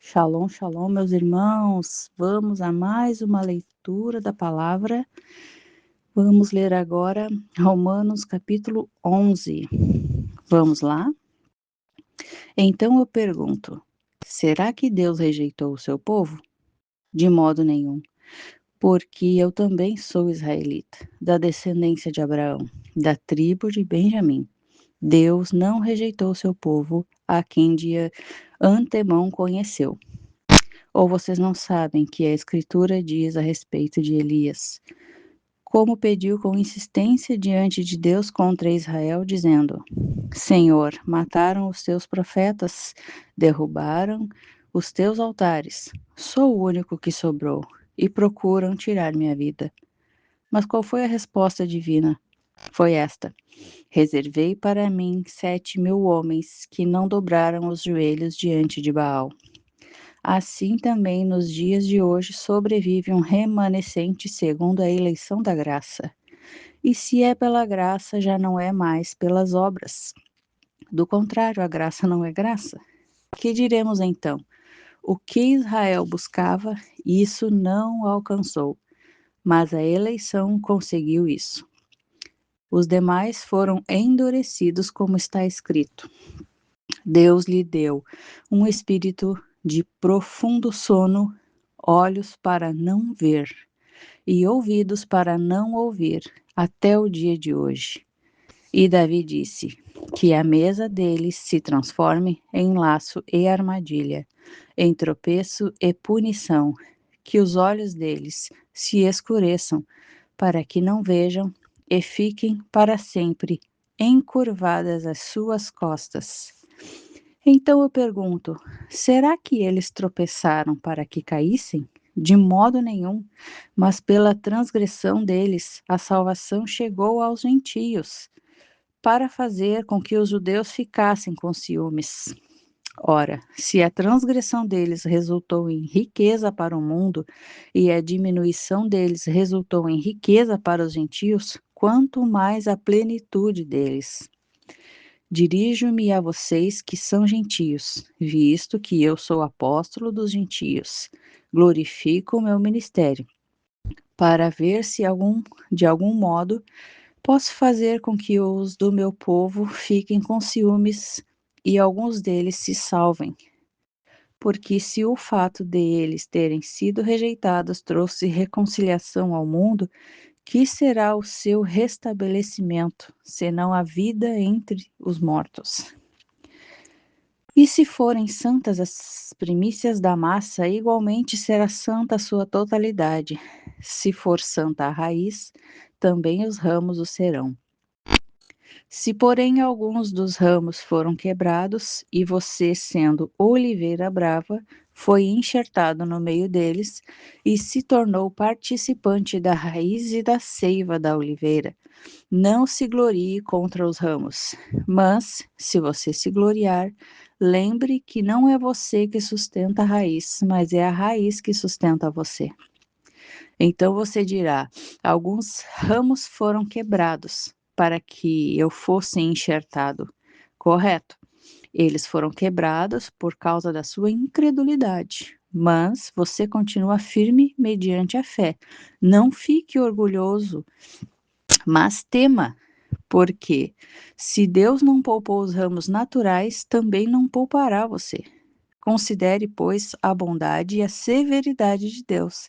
Shalom, shalom, meus irmãos. Vamos a mais uma leitura da palavra. Vamos ler agora Romanos capítulo 11. Vamos lá? Então eu pergunto: será que Deus rejeitou o seu povo? De modo nenhum, porque eu também sou israelita, da descendência de Abraão, da tribo de Benjamim. Deus não rejeitou o seu povo, a quem de antemão conheceu. Ou vocês não sabem que a Escritura diz a respeito de Elias, como pediu com insistência diante de Deus contra Israel, dizendo: Senhor, mataram os teus profetas, derrubaram os teus altares. Sou o único que sobrou, e procuram tirar minha vida. Mas qual foi a resposta divina? Foi esta: reservei para mim 7.000 homens que não dobraram os joelhos diante de Baal. Assim também nos dias de hoje sobrevive um remanescente segundo a eleição da graça. E se é pela graça, já não é mais pelas obras. Do contrário, a graça não é graça. Que diremos então? O que Israel buscava, isso não alcançou, mas a eleição conseguiu isso. Os demais foram endurecidos, como está escrito. Deus lhe deu um espírito de profundo sono, olhos para não ver e ouvidos para não ouvir, até o dia de hoje. E Davi disse: que a mesa deles se transforme em laço e armadilha, em tropeço e punição, que os olhos deles se escureçam, para que não vejam e fiquem para sempre encurvadas as suas costas. Então eu pergunto: será que eles tropeçaram para que caíssem? De modo nenhum, mas pela transgressão deles a salvação chegou aos gentios, para fazer com que os judeus ficassem com ciúmes. Ora, se a transgressão deles resultou em riqueza para o mundo, e a diminuição deles resultou em riqueza para os gentios, quanto mais a plenitude deles. Dirijo-me a vocês que são gentios, visto que eu sou apóstolo dos gentios. Glorifico o meu ministério, para ver se de algum modo posso fazer com que os do meu povo fiquem com ciúmes e alguns deles se salvem. Porque se o fato de eles terem sido rejeitados trouxe reconciliação ao mundo, que será o seu restabelecimento, senão a vida entre os mortos? E se forem santas as primícias da massa, igualmente será santa a sua totalidade. Se for santa a raiz, também os ramos o serão. Se, porém, alguns dos ramos foram quebrados, e você, sendo oliveira brava, foi enxertado no meio deles, e se tornou participante da raiz e da seiva da oliveira, não se glorie contra os ramos. Mas, se você se gloriar, lembre que não é você que sustenta a raiz, mas é a raiz que sustenta você. Então você dirá: alguns ramos foram quebrados para que eu fosse enxertado. Correto. Eles foram quebrados por causa da sua incredulidade. Mas você continua firme mediante a fé. Não fique orgulhoso, mas tema, porque se Deus não poupou os ramos naturais, também não poupará você. Considere, pois, a bondade e a severidade de Deus.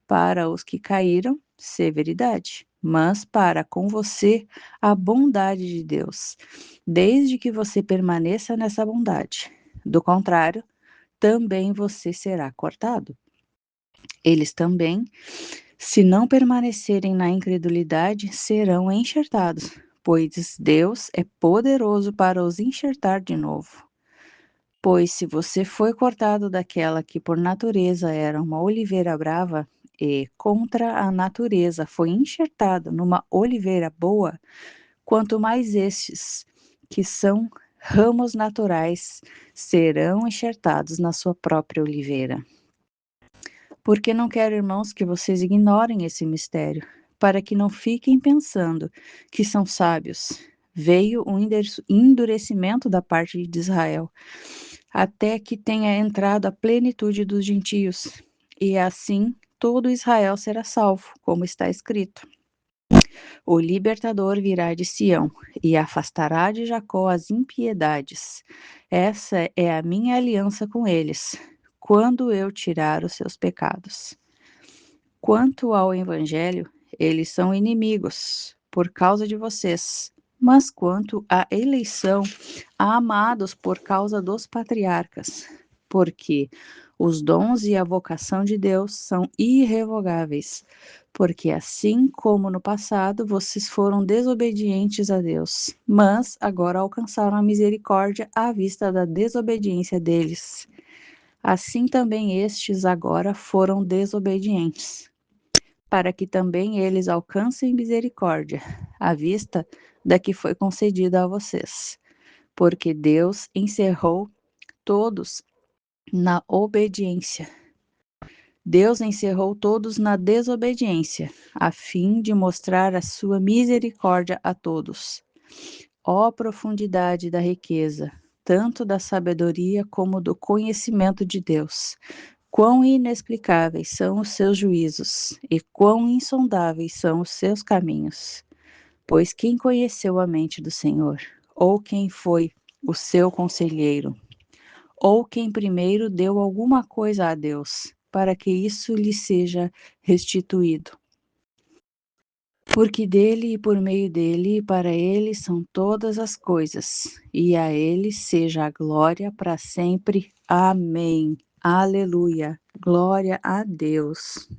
Para os que caíram, severidade, mas para com você a bondade de Deus, desde que você permaneça nessa bondade. Do contrário, também você será cortado. Eles também, se não permanecerem na incredulidade, serão enxertados, pois Deus é poderoso para os enxertar de novo. Pois se você foi cortado daquela que por natureza era uma oliveira brava, e contra a natureza foi enxertado numa oliveira boa, quanto mais estes, que são ramos naturais, serão enxertados na sua própria oliveira. Porque não quero, irmãos, que vocês ignorem esse mistério, para que não fiquem pensando que são sábios. Veio um endurecimento da parte de Israel, até que tenha entrado a plenitude dos gentios, e assim todo Israel será salvo, como está escrito. O libertador virá de Sião e afastará de Jacó as impiedades. Essa é a minha aliança com eles, quando eu tirar os seus pecados. Quanto ao evangelho, eles são inimigos por causa de vocês. Mas quanto à eleição, amados por causa dos patriarcas, porque os dons e a vocação de Deus são irrevogáveis, porque assim como no passado vocês foram desobedientes a Deus, mas agora alcançaram a misericórdia à vista da desobediência deles. Assim também estes agora foram desobedientes, para que também eles alcancem misericórdia, à vista da que foi concedida a vocês. Porque Deus encerrou todos na obediência. Deus encerrou todos na desobediência, a fim de mostrar a sua misericórdia a todos. Ó profundidade da riqueza, tanto da sabedoria como do conhecimento de Deus! Quão inexplicáveis são os seus juízos, e quão insondáveis são os seus caminhos! Pois quem conheceu a mente do Senhor? Ou quem foi o seu conselheiro? Ou quem primeiro deu alguma coisa a Deus, para que isso lhe seja restituído? Porque dele e por meio dele e para ele são todas as coisas, e a ele seja a glória para sempre. Amém. Aleluia. Glória a Deus.